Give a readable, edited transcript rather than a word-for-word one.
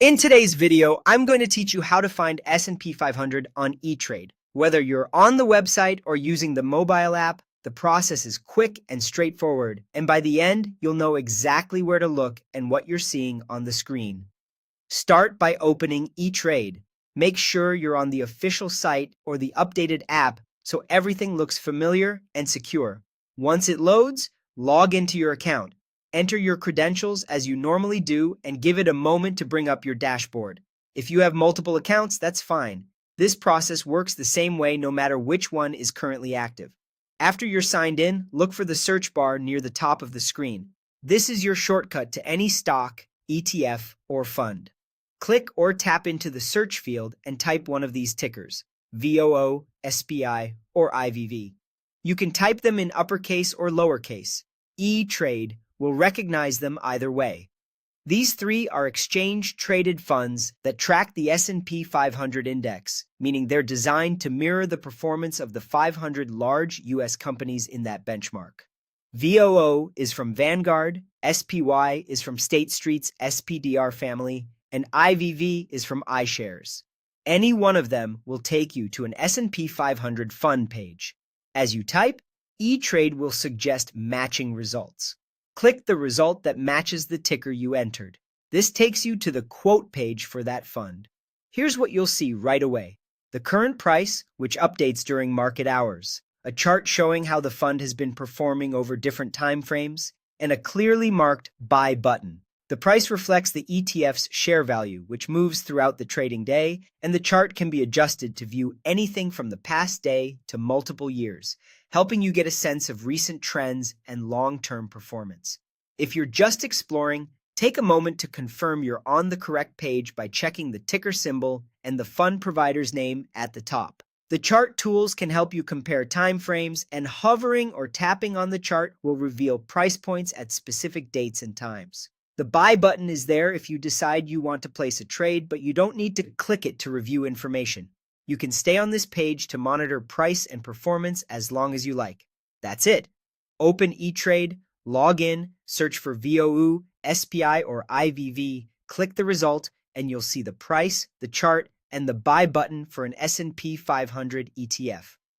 In today's video, I'm going to teach you how to find S&P 500 on ETrade. Whether you're on the website or using the mobile app, the process is quick and straightforward, and by the end, you'll know exactly where to look and what you're seeing on the screen. Start by opening ETrade. Make sure you're on the official site or the updated app so everything looks familiar and secure. Once it loads, log into your account. Enter your credentials as you normally do and give it a moment to bring up your dashboard. If you have multiple accounts, that's fine. This process works the same way no matter which one is currently active. After you're signed in, look for the search bar near the top of the screen. This is your shortcut to any stock, ETF, or fund. Click or tap into the search field and type one of these tickers, VOO, SPI, or IVV. You can type them in uppercase or lowercase. ETrade will recognize them either way. These three are exchange-traded funds that track the S&P 500 index, meaning they're designed to mirror the performance of the 500 large U.S. companies in that benchmark. VOO is from Vanguard, SPY is from State Street's SPDR family, and IVV is from iShares. Any one of them will take you to an S&P 500 fund page. As you type, ETrade will suggest matching results. Click the result that matches the ticker you entered. This takes you to the quote page for that fund. Here's what you'll see right away. The current price, which updates during market hours, a chart showing how the fund has been performing over different time frames, and a clearly marked buy button. The price reflects the ETF's share value, which moves throughout the trading day, and the chart can be adjusted to view anything from the past day to multiple years, helping you get a sense of recent trends and long-term performance. If you're just exploring, take a moment to confirm you're on the correct page by checking the ticker symbol and the fund provider's name at the top. The chart tools can help you compare time frames, and hovering or tapping on the chart will reveal price points at specific dates and times. The buy button is there if you decide you want to place a trade, but you don't need to click it to review information. You can stay on this page to monitor price and performance as long as you like. That's it. Open ETrade, log in, search for VOO, SPI, or IVV, click the result, and you'll see the price, the chart, and the buy button for an S&P 500 ETF.